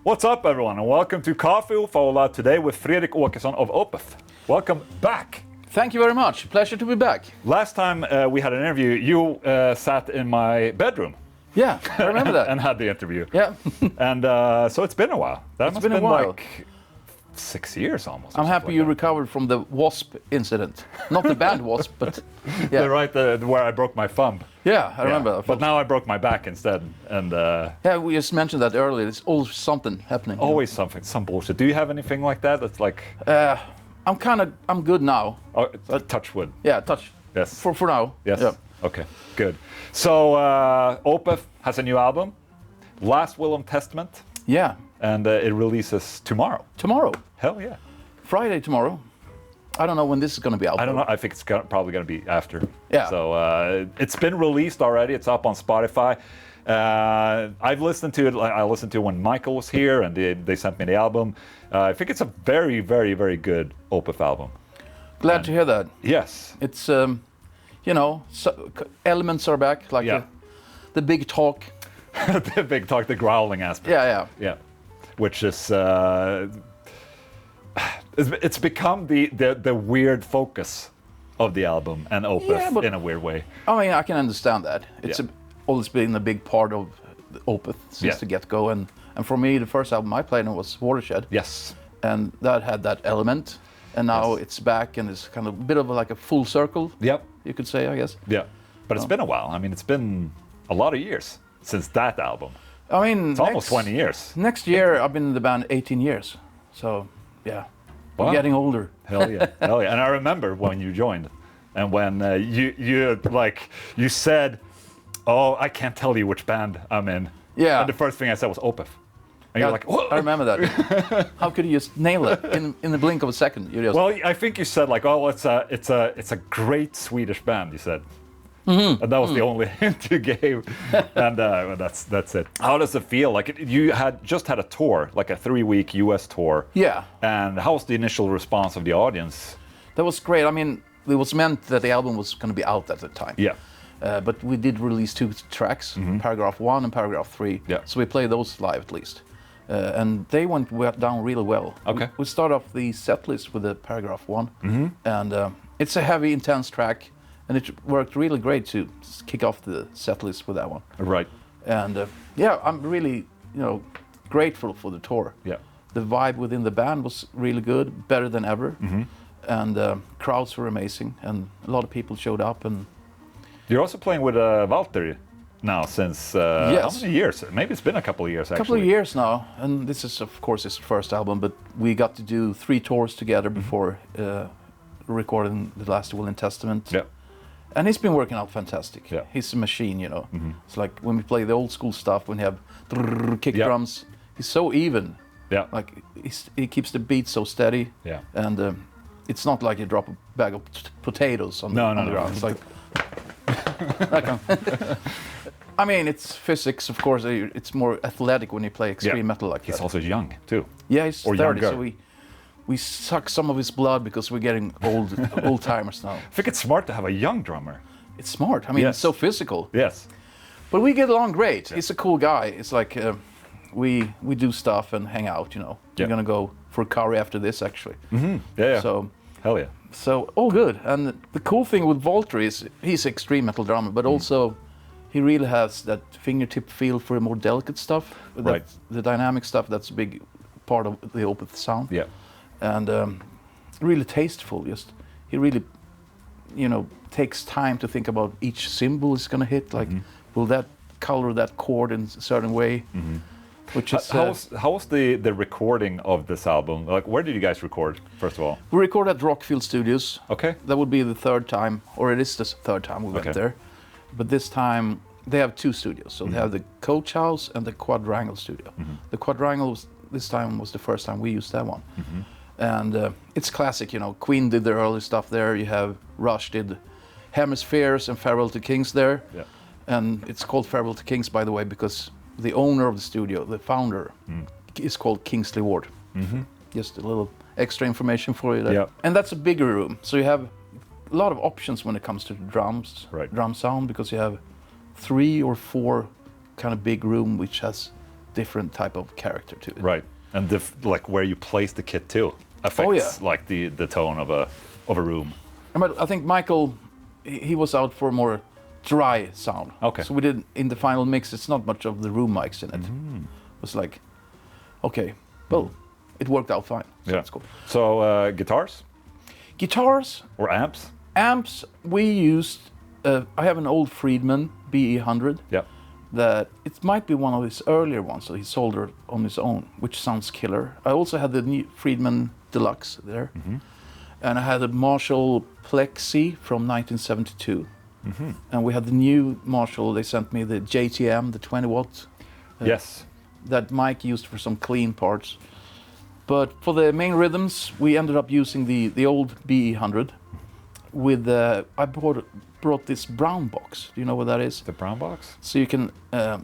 What's up, everyone, and welcome to Coffee with Ola today with Fredrik Åkesson of Opeth. Welcome back. Thank you very much. Pleasure to be back. Last time we had an interview, you sat in my bedroom. Yeah, I remember that. And had the interview. Yeah. And so it's been a while. That It's must been have a been while. like 6 years almost. I'm happy like you that. recovered from the wasp incident. Not the band wasp, but yeah. Where I broke my thumb. Yeah, I remember. Yeah. But now I broke my back instead. And Yeah, we just mentioned that earlier. It's always something happening. always something, some bullshit. Do you have anything like that? That's like, I'm good now. touch wood. Yeah, touch. Yes. For now. Yes. Yeah. Okay, good. So Opeth has a new album, Last Will and Testament, Yeah. and it releases tomorrow. Tomorrow. Hell yeah. Friday tomorrow. I don't know when this is going to be out. I don't though. know. I think it's probably going to be after. Yeah. So it's been released already. It's up on Spotify. I've listened to it. I listened to it when Michael was here, and they sent me the album. I think it's a very, very, very good Opeth album. Glad to hear that. Yes. It's, elements are back, like Yeah. the big talk. The big talk, the growling aspect. Yeah. Yeah, which is it's become the weird focus of the album and Opeth Yeah, but- in a weird way. I mean, I can understand that. It's Yeah. always been a big part of the Opeth since Yeah. the get-go. And for me, the first album I played on was Watershed. Yes. And that had that element. And now it's back and it's kind of a bit of like a full circle, Yep. you could say, I guess. Yeah. But it's been a while. I mean, it's been a lot of years since that album. I mean, It's almost 20 years. Next year, I've been in the band 18 years. So, yeah. Wow. I'm getting older. Hell yeah. Hell yeah. And I remember when you joined and when you said, "Oh, I can't tell you which band I'm in." Yeah. And the first thing I said was Opeth. And Yeah, you're like, "What?" I remember that. How could you just nail it in the blink of a second? You just, Well, I think you said like, "Oh, it's a great Swedish band." You said, and that was the only hint you gave, and that's it. How does it feel? Like you had just had a tour, like a 3-week U.S. tour. Yeah. And how was the initial response of the audience? That was great. I mean, it was meant that the album was going to be out at the time. Yeah. But we did release 2 tracks, Paragraph 1 and Paragraph 3. Yeah. So we played those live at least. And they went down really well. Okay. We start off the set list with the Paragraph 1. And it's a heavy, intense track. And it worked really great to kick off the set list with that one. Right. And yeah, I'm really, grateful for the tour. Yeah. The vibe within the band was really good, better than ever. And crowds were amazing. And a lot of people showed up. And You're also playing with Valtteri now since how many years? Maybe it's been a couple of years actually. a couple of years now, and this is of course his first album, but we got to do 3 tours together before recording The Last Will and Testament. Yeah. And he's been working out fantastic. Yeah. He's a machine, It's like when we play the old school stuff, when you have kick Yeah. drums, he's so even. Yeah. Like he keeps the beat so steady. Yeah. And it's not like you drop a bag of potatoes on No, the no. ground. It's like that kind. I mean, it's physics, of course. It's more athletic when you play extreme metal like He's that. also young too. Yeah, he's or 30, younger. so we suck some of his blood because we're getting old timers now. I think it's smart to have a young drummer. It's smart. I mean, Yes. it's so physical. Yes. But we get along great. He's a cool guy. It's like we do stuff and hang out. Yeah. We're gonna go for a curry after this, actually. Yeah. So Hell yeah. all good. And the cool thing with Valtteri is he's extreme metal drummer, but also he really has that fingertip feel for more delicate stuff. Right. The dynamic stuff, that's a big part of the Opeth sound. Yeah. And really tasteful. He really, takes time to think about each cymbal he's gonna hit. Like, will that color that chord in a certain way? Which is How was the recording of this album? Like, where did you guys record first of all? we record at Rockfield Studios. Okay. That would be the 3rd time, or it is the 3rd time we Okay. went there. But this time they have 2 studios. So they have the Coach House and the Quadrangle studio. The Quadrangle this time was the first time we used that one. And it's classic, Queen did their early stuff there. You have Rush did Hemispheres and Farewell to Kings there. Yeah. And it's called Farewell to Kings, by the way, because the owner of the studio, the founder, is called Kingsley Ward. Just a little extra information for you there. Yeah. And that's a bigger room, so you have a lot of options when it comes to the drums, Right. drum sound, because you have 3 or 4 kind of big room which has different type of character to it. Right. And like where you place the kit too affects like the tone of a room. But I think Michael, he was out for a more dry sound. Okay. So we did in the final mix. It's not much of the room mics in it. It was like, okay, well, it worked out fine. So that's cool. So guitars or amps? Amps we used. I have an old Friedman BE100. Yeah. That it might be one of his earlier ones that he soldered on his own, which sounds killer. I also had the new Friedman Deluxe there, and I had a Marshall Plexi from 1972, and we had the new Marshall. They sent me the JTM, the 20 watt. Yes. That Mike used for some clean parts. But for the main rhythms, we ended up using the old BE100 with I brought this brown box. Do you know what that is? The brown box? So you can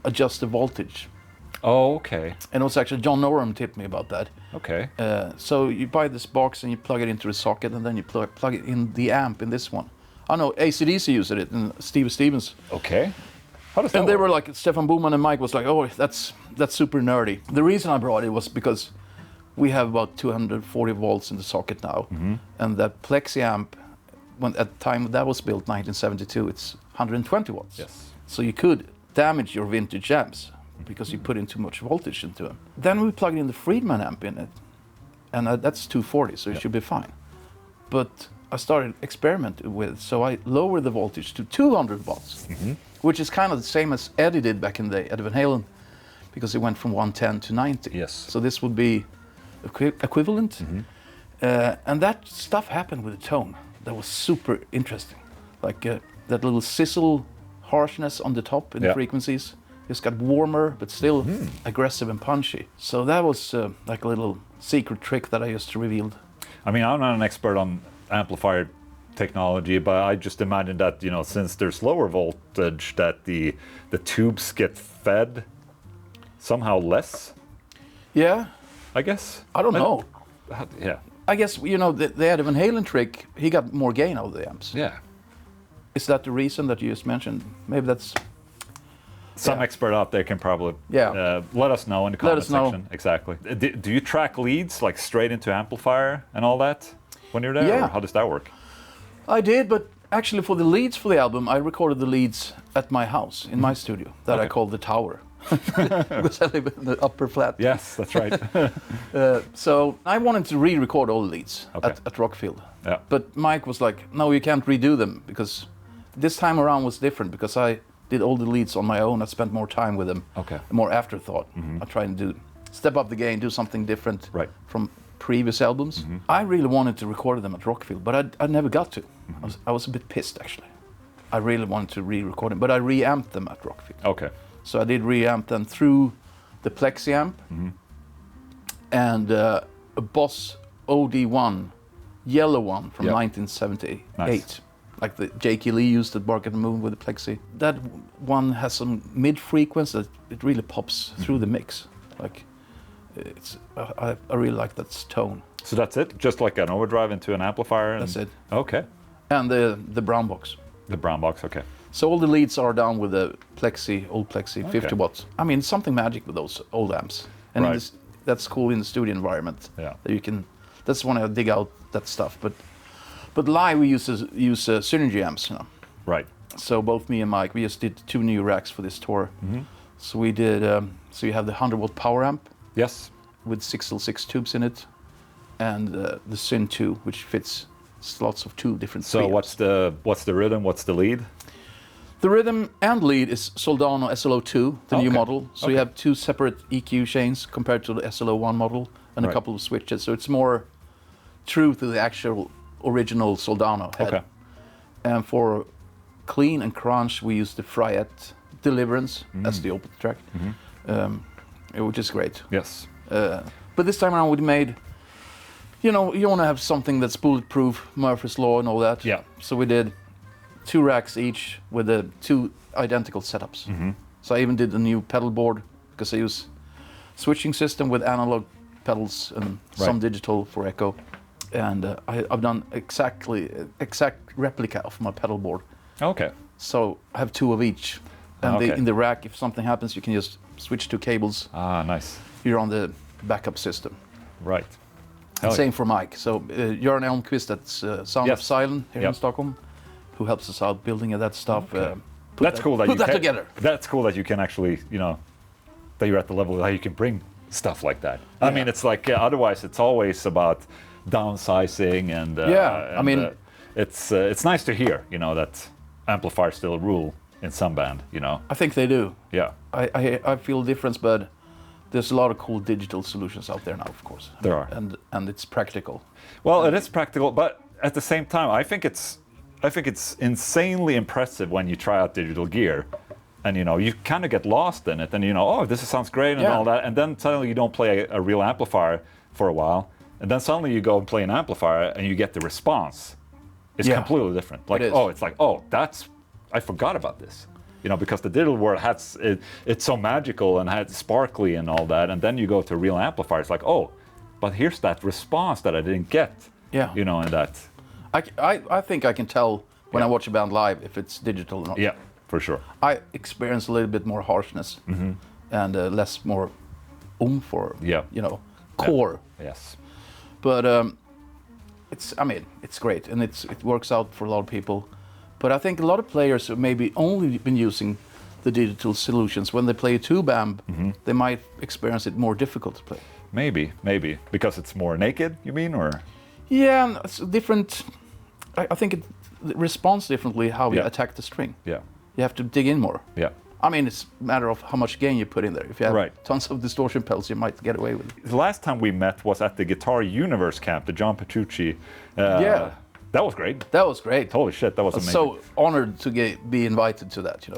adjust the voltage. Oh, okay. And it was actually John Norum tipped me about that. Okay. So you buy this box and you plug it into the socket, and then you plug it in the amp in this one. I know AC/DC used it, and Steve Stevens. Okay. How does that And they work? were like, Stefan Boman and Mike was like, oh, that's super nerdy. The reason I brought it was because we have about 240 volts in the socket now, and that Plexi amp, when at the time that was built, 1972, it's 120 watts. Yes. So you could damage your vintage amps because you put in too much voltage into them. Then we plugged in the Friedman amp in it, and that's 240, so it should be fine. But I started experimenting with it, so I lowered the voltage to 200 watts, which is kind of the same as Eddie did back in the day, Eddie Van Halen, because it went from 110 to 90. Yes. So this would be equivalent. And that stuff happened with the tone. That was super interesting. Like that little sizzle harshness on the top in the frequencies. It's got warmer, but still aggressive and punchy. So that was like a little secret trick that I just revealed. I mean, I'm not an expert on amplifier technology, but I just imagine that, you know, since there's lower voltage, that the tubes get fed somehow less, Yeah, I guess. I don't know. Yeah. I guess, you know, the Eddie Van Halen trick, he got more gain out of the amps. Yeah. Is that the reason that you just mentioned? Maybe that's... Some expert out there can probably Yeah. let us know in the Let comment us know. section. Exactly. Do you track leads like straight into amplifier and all that when you're there? Yeah. Or how does that work? I did, but actually for the leads for the album, I recorded the leads at my house, in my studio, that I call the tower. Because I live in the upper flat. Yes, that's right. So I wanted to re-record all the leads Okay. at Rockfield. Yeah. But Mike was like, no, you can't redo them, because this time around was different, because I did all the leads on my own. I spent more time with them, Okay. more afterthought. I tried to step up the game, do something different Right. from previous albums. I really wanted to record them at Rockfield, but I never got to. I was a bit pissed, actually. I really wanted to re-record them, but I re-amped them at Rockfield. Okay. So I did re-amp them through the Plexi amp and a Boss OD1, yellow one from 1978. Nice. Like the Jakey Lee used at Bark at the Moon with the Plexi. That one has some mid-frequency that it really pops through the mix. Like, it's I really like that tone. So that's it? Just like an overdrive into an amplifier? That's it. Okay. And the brown box. The brown box, okay. So all the leads are down with the Plexi, old Plexi, 50 watts. I mean, something magic with those old amps. And in Right. this, that's cool in the studio environment. Yeah. That you can, that's when I dig out that stuff. But live we use Synergy amps, you know. Right. So both me and Mike, we just did 2 new racks for this tour. So we did, so you have the 100 watt power amp Yes. with 6L6 tubes in it, and the Syn 2, which fits slots of 2 different So preamps. what's the rhythm? What's the lead? The rhythm and lead is Soldano SLO2, the new Okay. model. So you have 2 separate EQ chains compared to the SLO1 model, and a Right. couple of switches. So it's more true to the actual original Soldano head. Okay. And for clean and crunch, we use the Fryette Deliverance as the Opeth track, which is great. Yes. But this time around we made, you know, you want to have something that's bulletproof, Murphy's Law and all that. Yeah. So we did 2 racks each with the 2 identical setups. So I even did a new pedal board, because I use switching system with analog pedals and some digital for echo. And I've done exact replica of my pedal board. Okay. So I have 2 of each. And Okay. in the rack, if something happens, you can just switch to cables. Ah, nice. You're on the backup system. Right. And same for Mike. So Göran Elmqvist, that's Sound of Yes. Silence here in Yep. Stockholm, who helps us out building that stuff. That's cool that put you that can, together. That's cool that you can actually, that you're at the level that you can bring stuff like that. I mean, it's like otherwise it's always about downsizing and I mean, it's nice to hear, that amplifiers still rule in some band, I think they do. Yeah, I feel a difference, but there's a lot of cool digital solutions out there now, of course. There are. And it's practical. Well, it is practical, but at the same time, I think it's insanely impressive when you try out digital gear, and you kind of get lost in it, and oh, this sounds great and all that, and then suddenly you don't play a real amplifier for a while, and then suddenly you go and play an amplifier and you get the response. It's completely different. Like it's like I forgot about this. Because the digital world it's so magical and it's sparkly and all that, and then you go to a real amplifier, it's like, oh, but here's that response that I didn't get. Yeah. And that. I think I can tell when I watch a band live if it's digital or not. Yeah, for sure. I experience a little bit more harshness and less more oomph or core. Yes. But it's great and it works out for a lot of people. But I think a lot of players have maybe only been using the digital solutions. When they play a tube amp, they might experience it more difficult to play. Maybe because it's more naked. You mean, or? Yeah, and it's different. I think it responds differently how you attack the string. Yeah. You have to dig in more. Yeah. I mean, it's a matter of how much gain you put in there. If you have tons of distortion pedals, you might get away with it. The last time we met was at the Guitar Universe camp, the John Petrucci. That was great. That was great. Holy shit, that was amazing. So honored to be invited to that.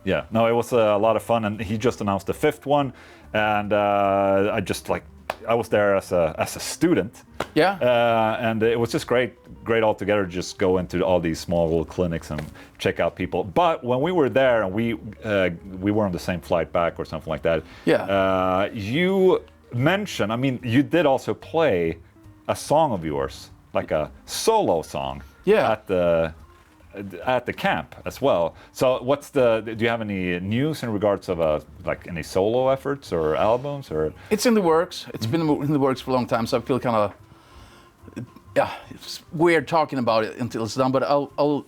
Yeah. No, it was a lot of fun, and he just announced the 5th one, and I was there as a student. Yeah. And it was just great altogether. Just go into all these small little clinics and check out people. But when we were there and we were on the same flight back or something like that. Yeah. You mentioned, I mean, you did also play a song of yours, like a solo song. Yeah. At the camp as well. So do you have any news in regards of any solo efforts or albums or? It's in the works. It's been in the works for a long time, so I feel kind of, it's weird talking about it until it's done, but I'll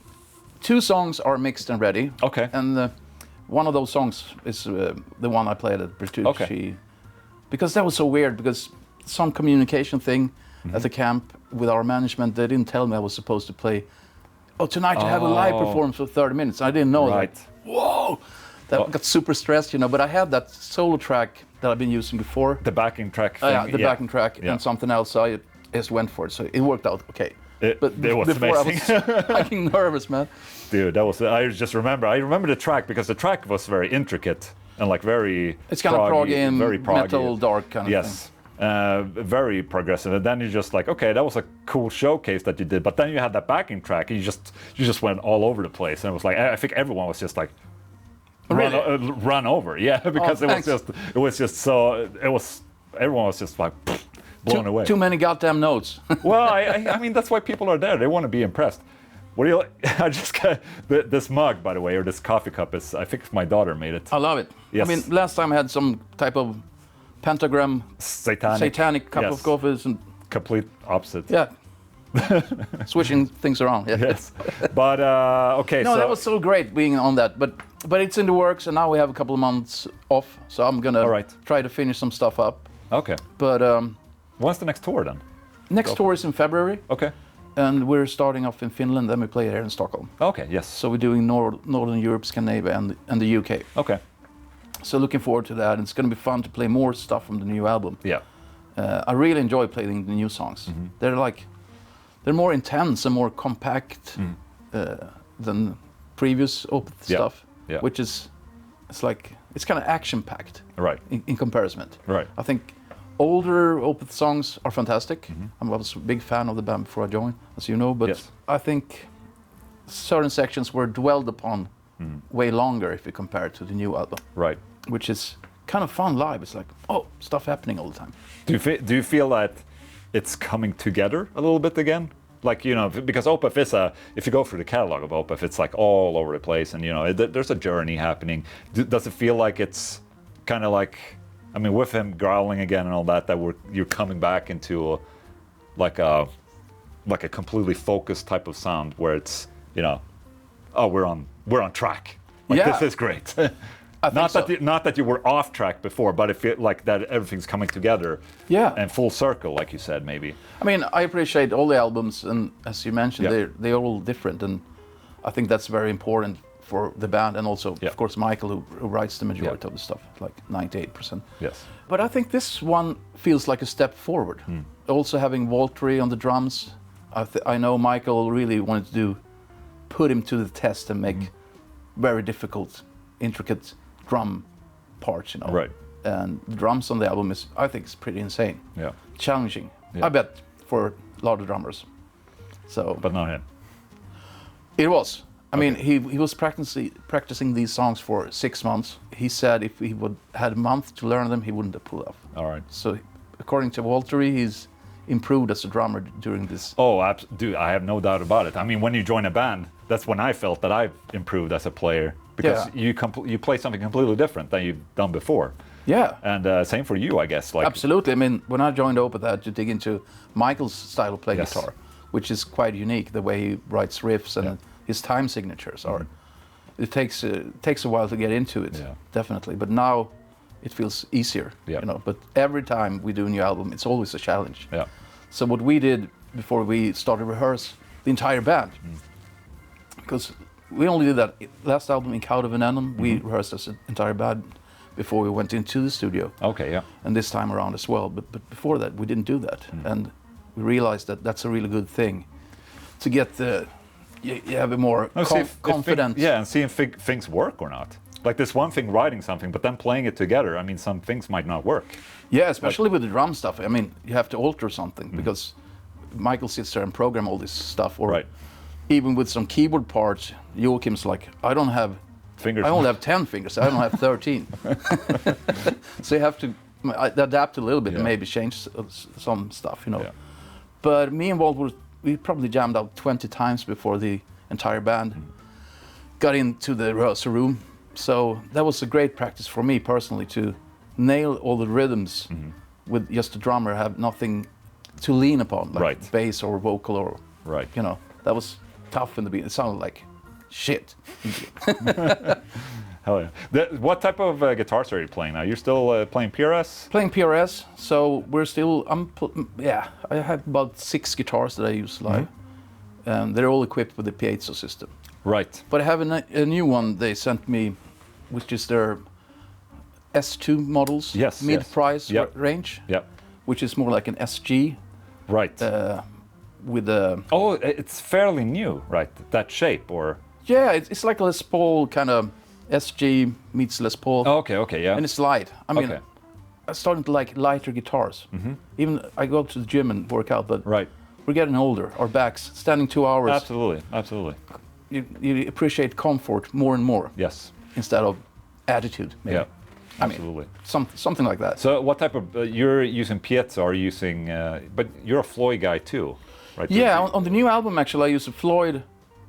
2 songs are mixed and ready. Okay. And one of those songs is the one I played at Bertucci. Okay. Because that was so weird, because some communication thing at the camp with our management, they didn't tell me I was supposed to play. Oh, tonight you have a live performance for 30 minutes. I didn't know that. Whoa! That got super stressed, but I had that solo track that I've been using before. The backing track thing. The backing track and something else. So I just went for it. So it worked out okay. It was before amazing. I was fucking nervous, man. Dude, I remember the track because the track was very intricate and very It's kind of proggy, very proggy. Metal, dark kind of thing. Yes. Very progressive, and then you just okay, that was a cool showcase that you did, but then you had that backing track and you just went all over the place, and it was I think everyone was just run over, because everyone was just blown away. Too many goddamn notes. Well, I mean that's why people are there. They want to be impressed. What do you? I just got this mug, by the way, or this coffee cup is. I think my daughter made it. I love it. Yes. I mean, last time I had some type of pentagram, satanic cup of coffees and complete opposite. Yeah. Switching things around. Yeah. Yes. But okay. No, that was so great being on that. But it's in the works, and now we have a couple of months off, so I'm gonna try to finish some stuff up. Okay. But when's the next tour then? Next tour is in February. Okay. And we're starting off in Finland, then we play here in Stockholm. Okay. Yes. So we're doing Northern Europe, Scandinavia, and the UK. Okay. So looking forward to that. It's going to be fun to play more stuff from the new album. Yeah. I really enjoy playing the new songs. They're more intense and more compact than previous Opeth stuff. Yeah. Which is, it's kind of action packed. Right. In comparison. Right. I think older Opeth songs are fantastic. I was a big fan of the band before I joined, as you know. But I think certain sections were dwelled upon way longer if you compare it to the new album. Right. Which is kind of fun live. It's stuff happening all the time. Do you feel that it's coming together a little bit again? Like, you know, because Opeth is if you go through the catalog of Opeth, it's like all over the place, and you know, there's a journey happening. Does it feel like it's kind of like, I mean, with him growling again and all that you're coming back into like a completely focused type of sound where it's, you know, oh, we're on track. Like, Yeah. this is great. I think so. Not that you were off track before, but it feels like that everything's coming together. Yeah. And full circle, like you said, maybe. I mean, I appreciate all the albums, and as you mentioned, Yeah. they're all different, and I think that's very important for the band, and also, Yeah. of course, Michael, who writes the majority of the stuff, like 98%. Yes. But I think this one feels like a step forward. Also having Valtteri on the drums, I know Michael really wanted to put him to the test and make very difficult, intricate drum parts, you know. Right. And the drums on the album I think, is pretty insane. Yeah. Challenging. Yeah. I bet for a lot of drummers. So. But not him. It was. I mean, he was practicing these songs for 6 months. He said if he would had a month to learn them, he wouldn't have pulled off. All right. So, according to Valtteri, he's improved as a drummer during this. Oh, dude, I have no doubt about it. I mean, when you join a band, that's when I felt that I've improved as a player, because you play something completely different than you've done before. Yeah. And same for you, I guess. Like, Absolutely. I mean, when I joined Opeth, I had to dig into Michael's style of playing Yes. guitar, which is quite unique. The way he writes riffs and his time signatures are. It takes a while to get into it, definitely. But now it feels easier, you know. But every time we do a new album, it's always a challenge. Yeah. So what we did before we started to rehearse, the entire band, because we only did that last album in Cloud of Venom, we rehearsed as an entire band before we went into the studio. Okay, yeah. And this time around as well. But before that, we didn't do that. And we realized that that's a really good thing to get you have a more confident. And see if things work or not. Like, this one thing writing something, but then playing it together, I mean, some things might not work. Yeah, especially with the drum stuff. I mean, you have to alter something because Michael sits there and program all this stuff. Or even with some keyboard parts, Joachim's like, I don't have fingers. I only have 10 fingers. I don't have 13. So you have to adapt a little bit and maybe change some stuff, you know. Yeah. But me and Walt, we probably jammed out 20 times before the entire band got into the rehearsal room. So that was a great practice for me personally, to nail all the rhythms with just a drummer, have nothing to lean upon, like bass or vocal or, you know. That was tough in the beginning. It sounded like shit. Hell yeah. What type of guitars are you playing now? You're still playing PRS? Playing PRS, so we're still, I have about 6 guitars that I use live. And they're all equipped with the piezo system. Right. But I have a new one they sent me, which is their S2 models, mid-price range, which is more like an SG. Right. With a... Oh, it's fairly new, right? That shape, or... Yeah, it's like a Les Paul kind of SG meets Les Paul. Oh, okay, yeah. And it's light. I mean, I'm starting to like lighter guitars. Even I go to the gym and work out, but we're getting older. Our backs, standing 2 hours. Absolutely. You appreciate comfort more and more. Yes. Instead of attitude, maybe. Yeah, absolutely. I mean, something like that. So what type of, you're using piezo, or using, but you're a Floyd guy too, right? Yeah, on the new album actually I use a Floyd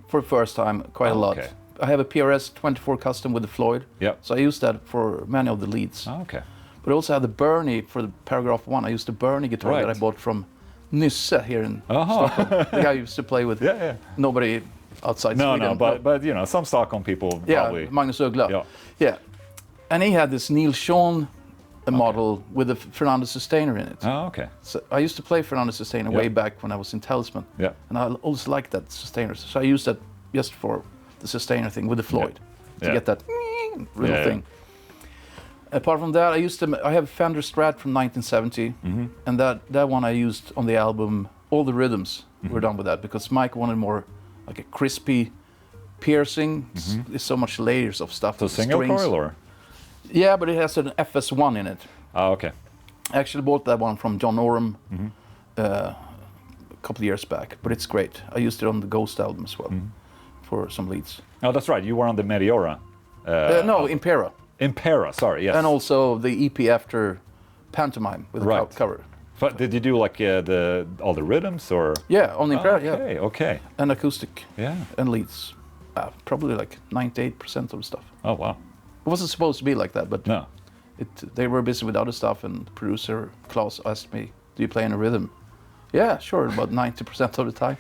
for the first time quite a lot. Okay. I have a PRS 24 custom with the Floyd. Yeah. So I use that for many of the leads. Oh, okay. But I also have the Bernie for the Paragraph 1. I used the Bernie guitar that I bought from Nysse here in Stockholm. The guy I used to play with. Yeah. Nobody outside Sweden. No, but you know, some Stockholm people probably. Yeah, Magnus Uggla. Yeah. And he had this Neil Sean model with a Fernando Sustainer in it. Oh, okay. So I used to play Fernando Sustainer way back when I was in Talisman. Yeah. And I always liked that Sustainer. So I used that just for the Sustainer thing with the Floyd to get that little thing. Apart from that, I have a Fender Strat from 1970, and that one I used on the album. All the rhythms were done with that because Mike wanted more like a crispy piercing. There's so much layers of stuff. So single coil or? Yeah, but it has an FS1 in it. Oh, okay. I actually bought that one from John Oram a couple of years back, but it's great. I used it on the Ghost album as well for some leads. Oh, that's right. You were on the Meteora. No, Impera. Impera, sorry, yes. And also the EP after Pantomime with the cover. But did you do like all the rhythms or? Yeah, on the Imperial, Okay, yeah. okay. And acoustic. Yeah. And leads. Probably like 98% of the stuff. Oh wow. It wasn't supposed to be like that, but No. they were busy with other stuff, and the producer, Klaus, asked me, do you play any rhythm? Yeah, sure, about 90% of the time.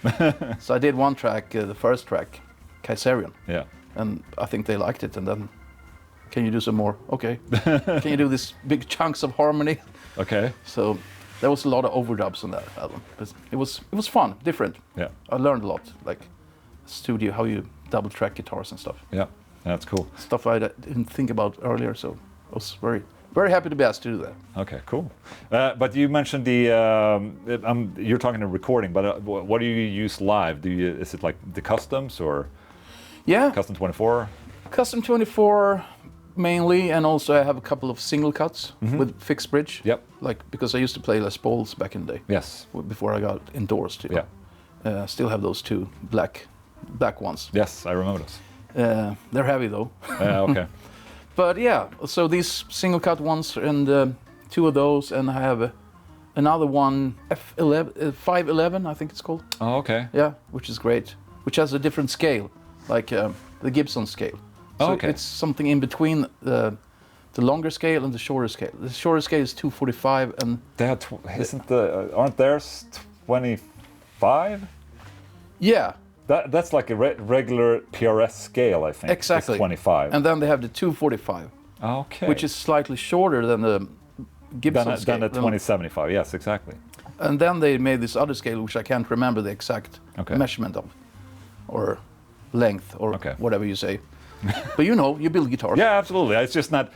So I did one track, the first track, Kaiserian. Yeah. And I think they liked it, and then, can you do some more? Okay. Can you do this big chunks of harmony? Okay. So there was a lot of overdubs on that album. But it was fun, different. Yeah. I learned a lot, like studio, how you double track guitars and stuff. Yeah. That's cool. Stuff I didn't think about earlier, so I was very, very happy to be asked to do that. Okay, cool. But you mentioned you're talking to recording, but what do you use live? Is it like the customs or? Yeah. Custom 24? Custom 24 mainly, and also I have a couple of single cuts with fixed bridge. Yep. Like, because I used to play Les Pauls back in the day. Yes. Before I got endorsed. You know. Yeah. Still have those two black ones. Yes, I remember those. They're heavy though. Okay. But yeah, so these single cut ones, and 2 of those, and I have another one, F11, 511 I think it's called. Oh, okay. Yeah, which is great. Which has a different scale, like the Gibson scale. So Oh, okay. it's something in between the longer scale and the shorter scale. The shorter scale is 245, and They had aren't theirs 25? yeah, That's like a regular PRS scale, I think. exactly. It's 25. And then they have the 245, Okay. which is slightly shorter than the Gibson scale. Than the 2075. Yes, exactly. And then they made this other scale, which I can't remember the exact measurement of, or length, or whatever you say. But you know, you build guitars. Yeah, absolutely. It's just not.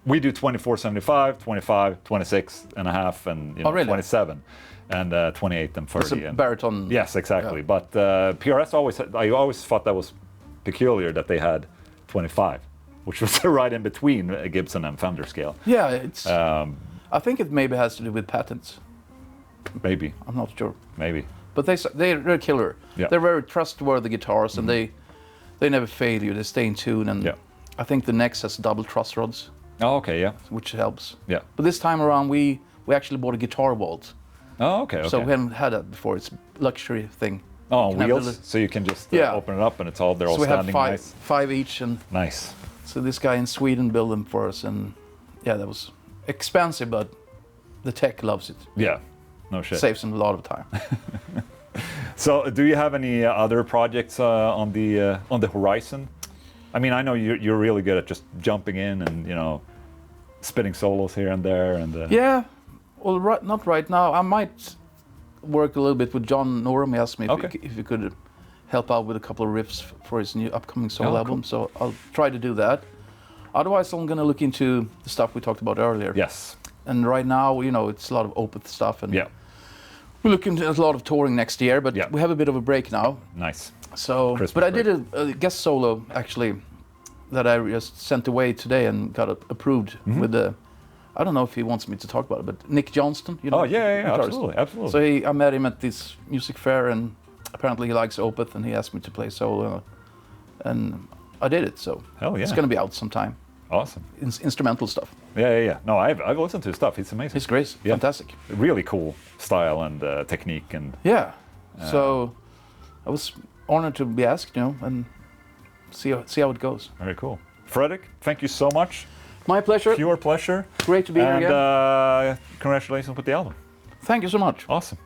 We do 2475, 25, 26 and a half, and really? 27, and 28 and 30. It's a and baritone. yes, exactly. Yeah. But PRS I always thought that was peculiar that they had 25, which was right in between a Gibson and Fender scale. Yeah, it's. I think it maybe has to do with patents. Maybe. I'm not sure. Maybe. But they're a killer. Yeah. They're very trustworthy guitars, and they never fail you. They stay in tune, and I think the next has double truss rods. Oh, okay, yeah. Which helps. Yeah. But this time around, we actually bought a guitar vault. Oh, okay. So we haven't had that before. It's a luxury thing. Oh, on wheels, so you can just open it up, and they're all standing nice. So we have 5 each, and nice. So this guy in Sweden built them for us, and yeah, that was expensive, but the tech loves it. Yeah, no shit. Saves them a lot of time. So, do you have any other projects on the horizon? I mean, I know you're really good at just jumping in and spitting solos here and there, and yeah. Well, not right now. I might work a little bit with John Norum. He asked me if he could help out with a couple of riffs for his new upcoming solo album. So I'll try to do that. Otherwise, I'm going to look into the stuff we talked about earlier. Yes. And right now, it's a lot of Opeth stuff, and yeah. we're looking at a lot of touring next year. But we have a bit of a break now. Nice. So, Christmas but I break. did a guest solo actually that I just sent away today and got approved with the. I don't know if he wants me to talk about it, but Nick Johnston, Oh yeah, absolutely. So I met him at this music fair, and apparently he likes Opeth, and he asked me to play solo, and I did it. So hell yeah, it's going to be out sometime. Awesome. Instrumental stuff. Yeah. No, I've listened to his stuff. He's amazing. He's great. Yeah. Fantastic. Really cool style and technique and. Yeah. So I was honored to be asked, and see how it goes. Very cool. Fredrik, thank you so much. My pleasure. Pure pleasure. Great to be here again. And congratulations with the album. Thank you so much. Awesome.